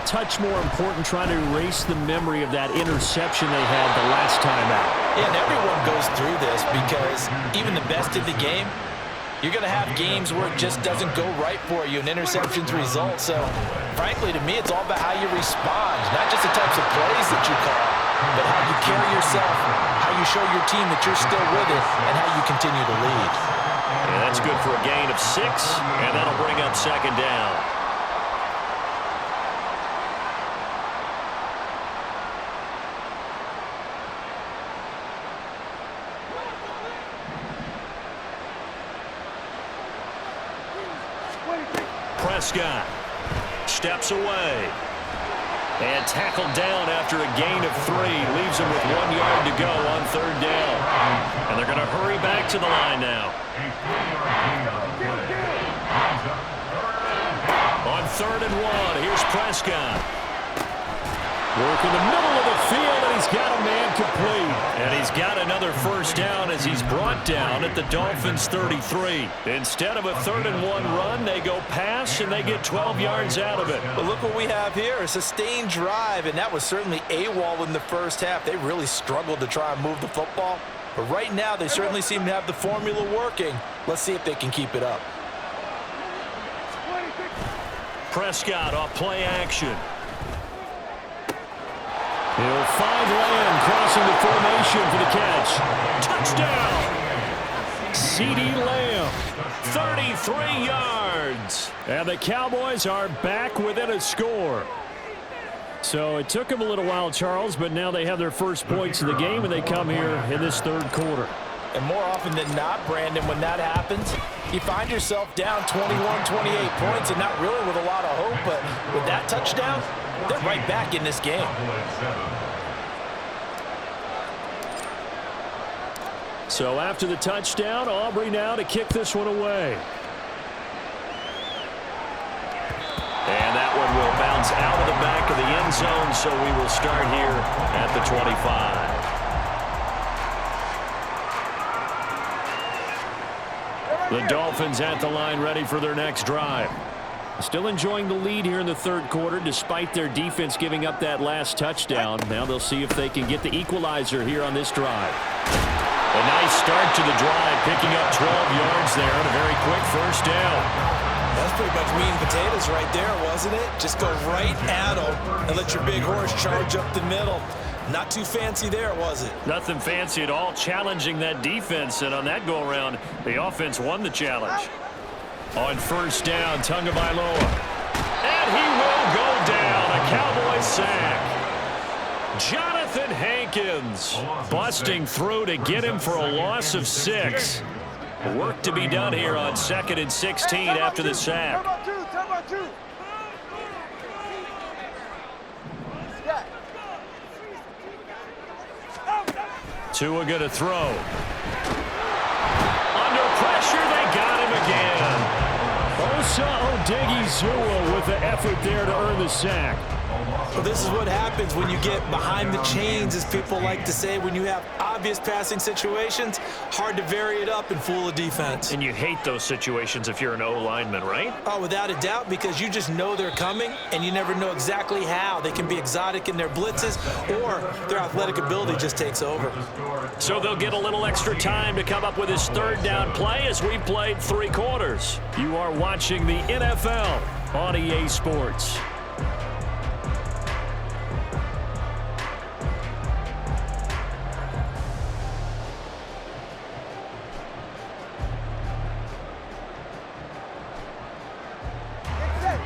touch more important trying to erase the memory of that interception they had the last time out? Yeah, and everyone goes through this because even the best in the game, you're going to have games where it just doesn't go right for you and interceptions result. So, frankly, to me, it's all about how you respond, not just the types of plays that you call, but how you carry yourself, how you show your team that you're still with it, and how you continue to lead. And that's good for a gain of 6, and that'll bring up second down. Prescott steps away and tackled down after a gain of 3. Leaves him with 1 yard to go on third down. And they're going to hurry back to the line now. On 3rd and 1, here's Prescott. Work in the middle of the field, and he's got a man complete. And he's got another first down as he's brought down at the Dolphins' 33. Instead of a 3rd and 1 run, they go pass, and they get 12 yards out of it. But look what we have here, a sustained drive, and that was certainly AWOL in the first half. They really struggled to try and move the football. But right now, they certainly seem to have the formula working. Let's see if they can keep it up. Prescott off play action. He'll find Lamb crossing the formation for the catch. Touchdown! CeeDee Lamb, 33 yards. And the Cowboys are back within a score. So it took them a little while, Charles, but now they have their first points of the game, and they come here in this third quarter. And more often than not, Brandon, when that happens, you find yourself down 21, 28 points, and not really with a lot of hope, but with that touchdown, they're right back in this game. So after the touchdown, Aubrey now to kick this one away. And that one will bounce out of the back of the end zone, so we will start here at the 25. The Dolphins at the line ready for their next drive. Still enjoying the lead here in the third quarter despite their defense giving up that last touchdown. Now they'll see if they can get the equalizer here on this drive. A nice start to the drive, picking up 12 yards there and a very quick first down. That's pretty much meat and potatoes right there, wasn't it? Just go right at them and let your big horse charge up the middle. Not too fancy there, was it? Nothing fancy at all, challenging that defense, and on that go-around, the offense won the challenge. On first down, Tagovailoa. And he will go down, a Cowboys sack. Jonathan Hankins busting through to get him for a loss of 6. Work to be done here on 2nd and 16 after the sack. Tua going to throw. Under pressure, they got him again. Osa Odighizuwa with the effort there to earn the sack. Well, this is what happens when you get behind the chains, as people like to say. When you have obvious passing situations, hard to vary it up and fool a defense. And you hate those situations if you're an O-lineman, right? Oh, without a doubt, because you just know they're coming, and you never know exactly how. They can be exotic in their blitzes, or their athletic ability just takes over. So they'll get a little extra time to come up with his third down play as we played 3 quarters. You are watching the NFL on EA Sports.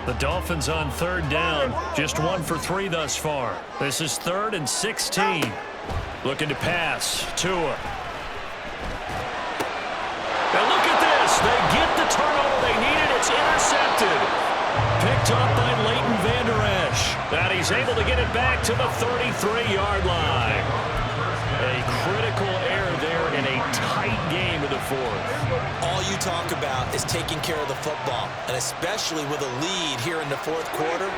The Dolphins on third down, just 1 for 3 thus far. This is 3rd and 16. Looking to pass, Tua. Now look at this. They get the turnover they needed. It's intercepted. Picked up by Leighton Vander Esch. And he's able to get it back to the 33-yard line. A critical error there in a tight game to the the fourth. All you talk about is taking care of the football, and especially with a lead here in the fourth quarter,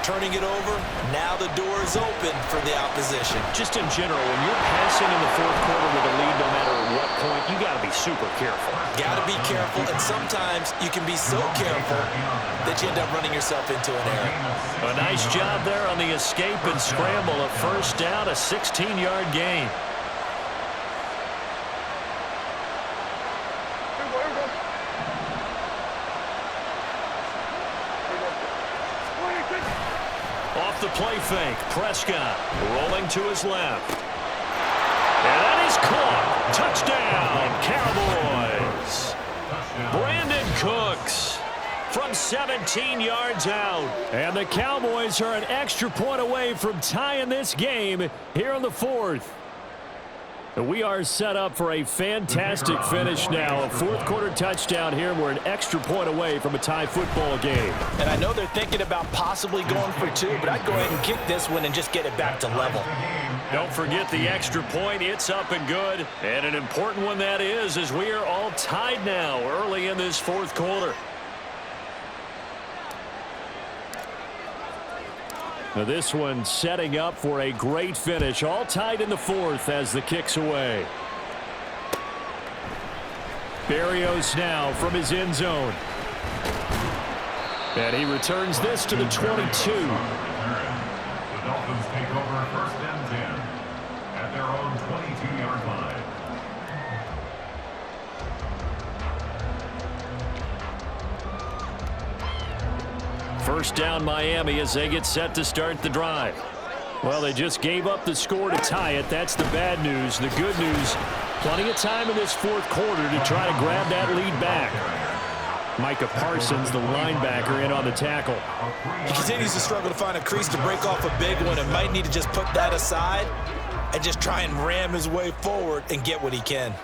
turning it over, now the door is open for the opposition. Just in general, when you're passing in the fourth quarter with a lead, no matter what point, you got to be super careful. Got to be careful, and sometimes you can be so careful that you end up running yourself into an error. A nice job there on the escape and scramble. A first down, a 16-yard gain. Off the play fake, Prescott rolling to his left. And that is caught. Touchdown, Cowboys. Brandon Cooks from 17 yards out. And the Cowboys are an extra point away from tying this game here in the fourth. We are set up for a fantastic finish now. A fourth-quarter touchdown here. We're an extra point away from a tie football game. And I know they're thinking about possibly going for two, but I'd go ahead and kick this one and just get it back to level. Don't forget the extra point. It's up and good. And an important one that is, as we are all tied now early in this fourth quarter. Now this one setting up for a great finish. All tied in the fourth as the kick's away. Berrios now from his end zone. And he returns this to the 22. The Dolphins take over first and 10 at their own 22-yard line. First down Miami as they get set to start the drive. Well, they just gave up the score to tie it. That's the bad news. The good news, plenty of time in this fourth quarter to try to grab that lead back. Micah Parsons, the linebacker, in on the tackle. He continues to struggle to find a crease to break off a big one and might need to just put that aside and just try and ram his way forward and get what he can.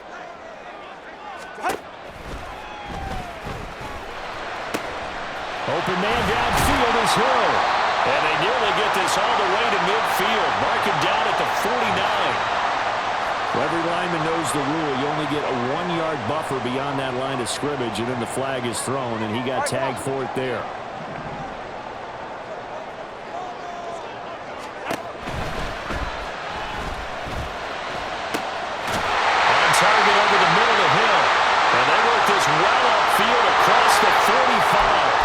Open man downfield is Hill. And they nearly get this all the way to midfield. Mark him down at the 49. Well, every lineman knows the rule. You only get a 1-yard buffer beyond that line of scrimmage, and then the flag is thrown, and he got tagged for it there. On target over the middle to Hill. And they work this well upfield across the 45.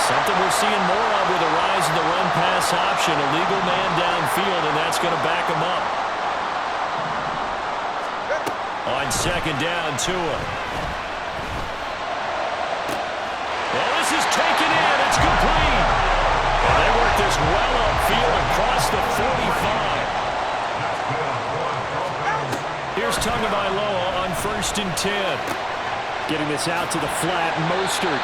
Something we're seeing more of with a rise in the run-pass option. A legal man downfield, and that's going to back him up. On second down, Tua. Well, this is taken in. It's complete. And they work this well upfield across the 45. Here's Tagovailoa on first and 10. Getting this out to the flat, Mostert.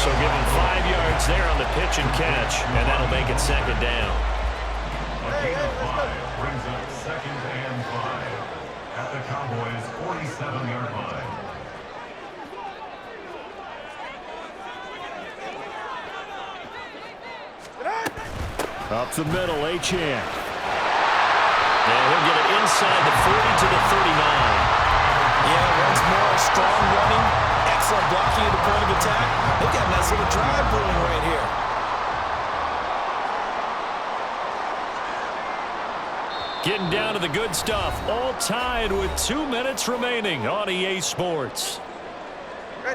So give him 5 yards there on the pitch and catch, and that'll make it second down. A gain of 5 brings up second and 5 at the Cowboys' 47-yard line. Up the middle, Achane. And he'll get it inside the 40 to the 39. Yeah, once more, strong running. Excellent blocking at the point of attack. They've got a nice little drive brewing right here. Getting down to the good stuff. All tied with 2 minutes remaining on EA Sports.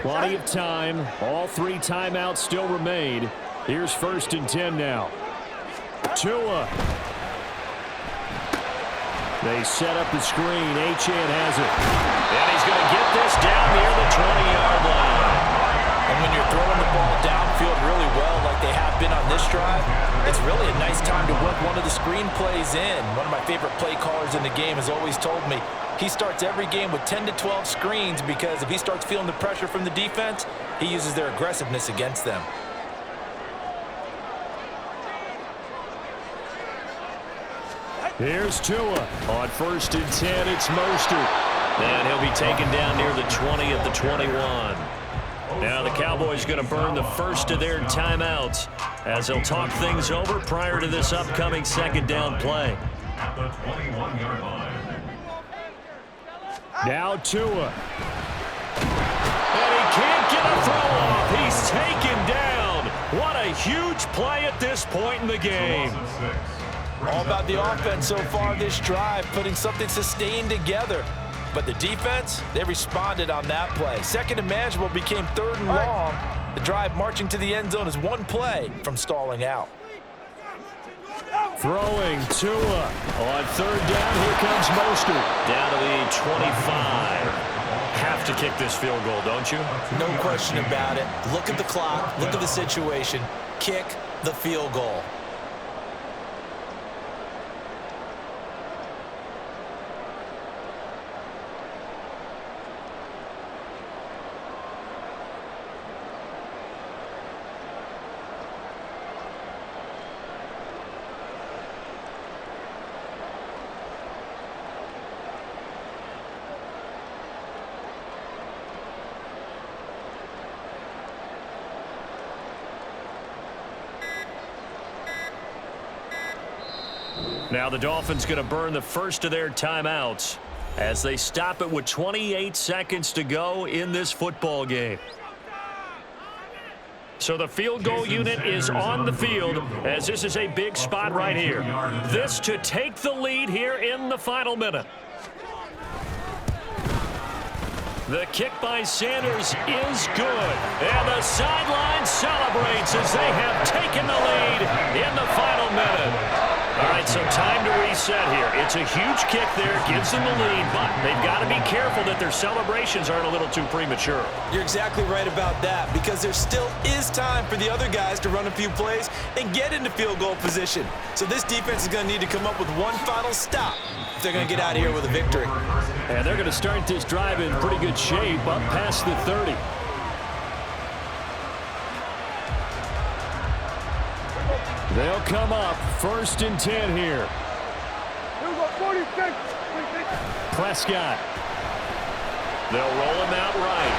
Plenty of time. All 3 timeouts still remain. Here's first and 10 now. Tua. They set up the screen. Achane has it. And he's going to get this down near the 20-yard line. And when you're throwing the ball downfield really well like they have been on this drive, it's really a nice time to work one of the screen plays in. One of my favorite play callers in the game has always told me he starts every game with 10 to 12 screens because if he starts feeling the pressure from the defense, he uses their aggressiveness against them. Here's Tua. On first and 10, it's Mostert. And he'll be taken down near the 20 at the 21. Now the Cowboys going to burn the first of their timeouts as they'll talk things over prior to this upcoming second down play. At the 21-yard line. Now Tua. And he can't get a throw off. He's taken down. What a huge play at this point in the game. All about the offense so far this drive, putting something sustained together. But the defense, they responded on that play. Second and manageable became third and long. The drive marching to the end zone is one play from stalling out. Throwing Tua on third down. Here comes Mostert. Down to the 25. Have to kick this field goal, don't you? No question about it. Look at the clock. Look at the situation. Kick the field goal. Now the Dolphins going to burn the first of their timeouts as they stop it with 28 seconds to go in this football game. So the field goal unit is on the field as this is a big spot right here. This to take the lead here in the final minute. The kick by Sanders is good. And the sideline celebrates as they have taken the lead in the final minute. All right, so time to reset here. It's a huge kick there, gives them the lead, but they've got to be careful that their celebrations aren't a little too premature. You're exactly right about that, because there still is time for the other guys to run a few plays and get into field goal position. So this defense is going to need to come up with one final stop if they're going to get out of here with a victory. And they're going to start this drive in pretty good shape up past the 30. They'll come up first and 10 here. Prescott. They'll roll him out right.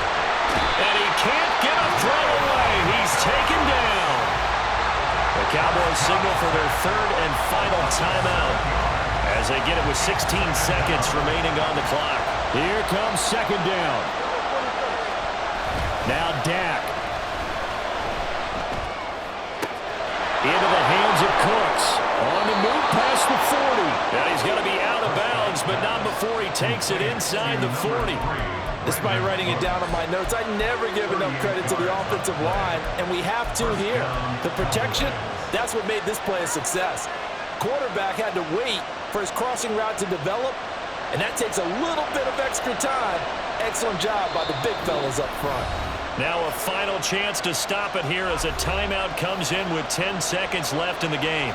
And he can't get a throw away. He's taken down. The Cowboys signal for their third and final timeout as they get it with 16 seconds remaining on the clock. Here comes second down. Now Dak. Into the hands of Cooks. On the move past the 40. And he's going to be out of bounds, but not before he takes it inside the 40. Despite writing it down on my notes, I never give enough credit to the offensive line, and we have to here. The protection, that's what made this play a success. Quarterback had to wait for his crossing route to develop, and that takes a little bit of extra time. Excellent job by the big fellas up front. Now a final chance to stop it here as a timeout comes in with 10 seconds left in the game.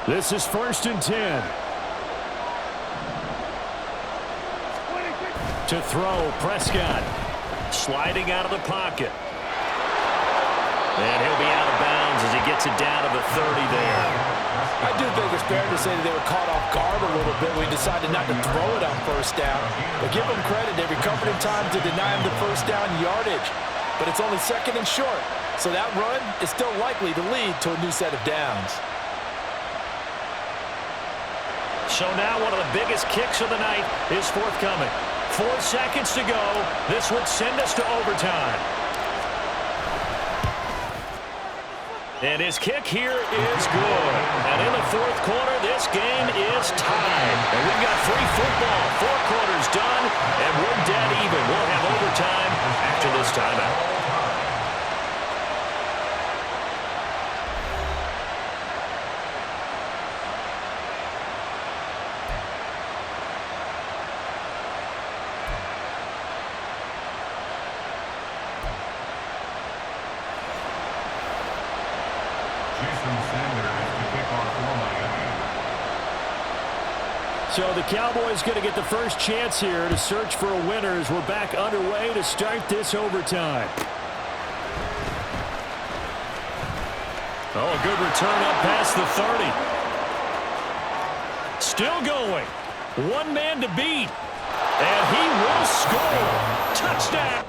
This is first and 10. To throw, Prescott. Sliding out of the pocket. And he'll be out of bounds as he gets it down to the 30 there. I do think it's fair to say that they were caught off guard a little bit when we decided not to throw it on first down. But give them credit. They recovered in time to deny him the first down yardage. But it's only second and short. So that run is still likely to lead to a new set of downs. So now one of the biggest kicks of the night is forthcoming. 4 seconds to go. This would send us to overtime. And his kick here is good. And in the fourth quarter, this game is tied. And we've got free football. 4 quarters done, and we're dead even. We'll have overtime after this timeout. So the Cowboys going to get the first chance here to search for a winner as we're back underway to start this overtime. Oh, a good return up past the 30. Still going. One man to beat. And he will score. Touchdown.